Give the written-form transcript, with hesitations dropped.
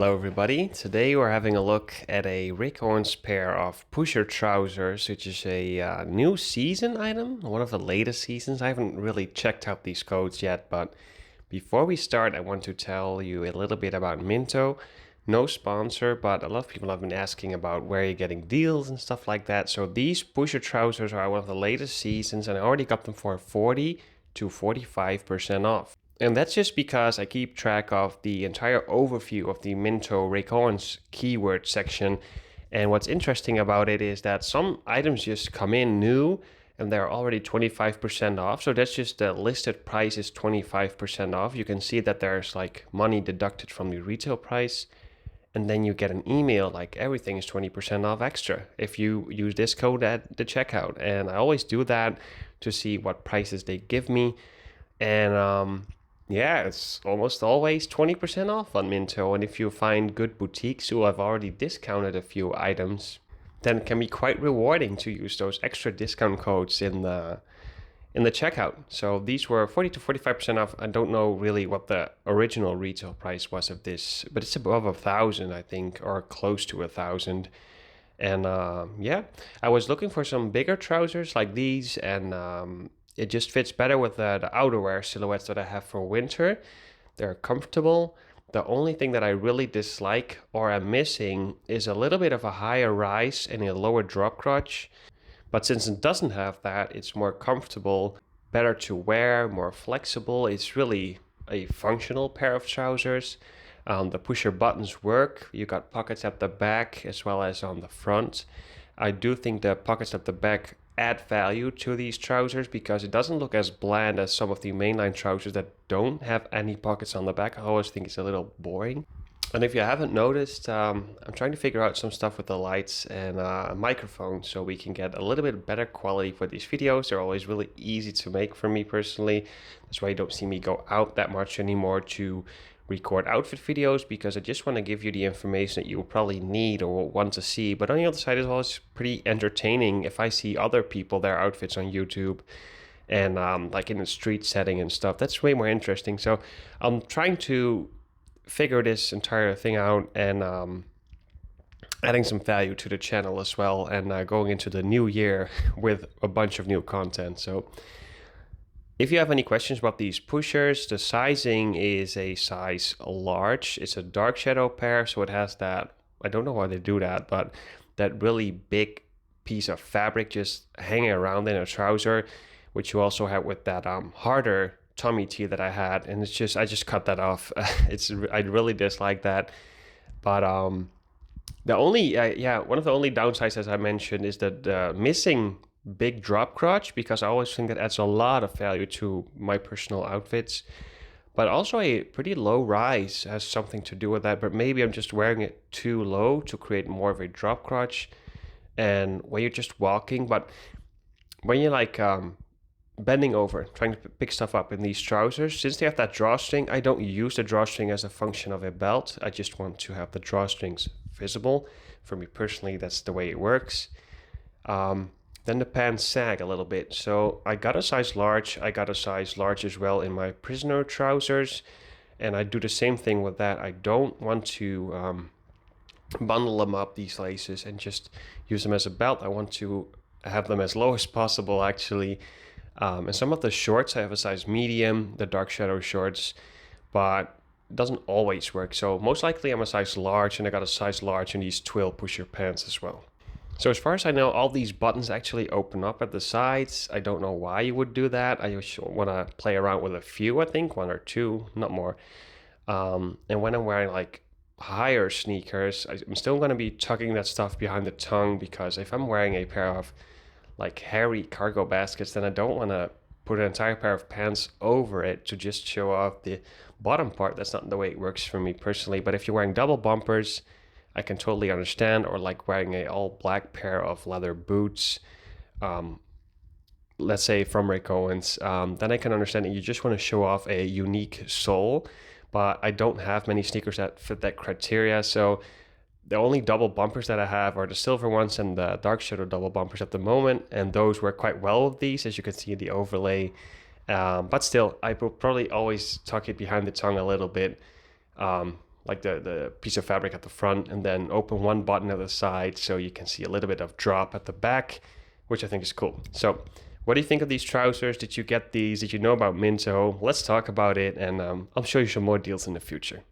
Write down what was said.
Hello everybody, today we're having a look at a Rick Owens pair of pusher trousers, which is a new season item, one of the latest seasons. I haven't really checked out these codes yet, but before we start I want to tell you a little bit about Minto. No sponsor, but a lot of people have been asking about where you're getting deals and stuff like that. So these pusher trousers are one of the latest seasons and I already got them for 40 to 45% off. And that's just because I keep track of the entire overview of the Minto Rick Owens keyword section. And what's interesting about it is that some items just come in new and they're already 25% off. So that's just the listed price is 25% off. You can see that there's like money deducted from the retail price. And then you get an email like everything is 20% off extra if you use this code at the checkout. And I always do that to see what prices they give me. And yeah, it's almost always 20% off on Minto, and if you find good boutiques who have already discounted a few items, then it can be quite rewarding to use those extra discount codes in the checkout. So these were 40 to 45% off. I don't know really what the original retail price was of this, but it's above 1,000, I think, or close to 1,000. And yeah, I was looking for some bigger trousers like these, and it just fits better with the outerwear silhouettes that I have for winter. They're comfortable. The only thing that I really dislike or am missing is a little bit of a higher rise and a lower drop crotch. But since it doesn't have that, it's more comfortable, better to wear, more flexible. It's really a functional pair of trousers. The pusher buttons work. You got pockets at the back as well as on the front. I do think the pockets at the back add value to these trousers because it doesn't look as bland as some of the mainline trousers that don't have any pockets on the back. I always think it's a little boring. And if you haven't noticed, I'm trying to figure out some stuff with the lights and a microphone so we can get a little bit better quality for these videos. They're always really easy to make for me personally. That's why you don't see me go out that much anymore to record outfit videos, because I just want to give you the information that you will probably need or want to see. But on the other side as well, it's pretty entertaining if I see other people, their outfits on YouTube and like in a street setting and stuff. That's way more interesting. So I'm trying to figure this entire thing out and adding some value to the channel as well, and going into the new year with a bunch of new content. So if you have any questions about these pushers, the sizing is a size large. It's a dark shadow pair, so it has that, I don't know why they do that, but that really big piece of fabric just hanging around in a trouser, which you also have with that harder tummy tee that I had, and it's just, I just cut that off. I really dislike that. But the only, yeah, one of the only downsides, as I mentioned, is that missing big drop crotch, because I always think that adds a lot of value to my personal outfits. But also a pretty low rise has something to do with that, but maybe I'm just wearing it too low to create more of a drop crotch. And when you're just walking, but when you're like bending over, trying to pick stuff up in these trousers, since they have that drawstring, I don't use the drawstring as a function of a belt. I just want to have the drawstrings visible. For me personally, that's the way it works. Then the pants sag a little bit. So I got a size large. I got a size large as well in my prisoner trousers. And I do the same thing with that. I don't want to bundle them up, these laces, and just use them as a belt. I want to have them as low as possible, actually. And some of the shorts, I have a size medium, the dark shadow shorts, but it doesn't always work. So most likely I'm a size large, and I got a size large in these TWILL pusher pants as well. So as far as I know, all these buttons actually open up at the sides. I don't know why you would do that. I just want to play around with a few, I think, one or two, not more. And when I'm wearing like higher sneakers, I'm still going to be tucking that stuff behind the tongue, because if I'm wearing a pair of like hairy cargo baskets, then I don't want to put an entire pair of pants over it to just show off the bottom part. That's not the way it works for me personally. But if you're wearing double bumpers, I can totally understand, or like wearing a all black pair of leather boots, let's say from Rick Owens, then I can understand that you just want to show off a unique sole. But I don't have many sneakers that fit that criteria, so the only double bumpers that I have are the silver ones and the dark shadow double bumpers at the moment, and those work quite well with these, as you can see in the overlay. But still, I will probably always tuck it behind the tongue a little bit, like the piece of fabric at the front, and then open one button at the side so you can see a little bit of drop at the back, which I think is cool. So what do you think of these trousers? Did you get these? Did you know about Minto? Let's talk about it, and I'll show you some more deals in the future.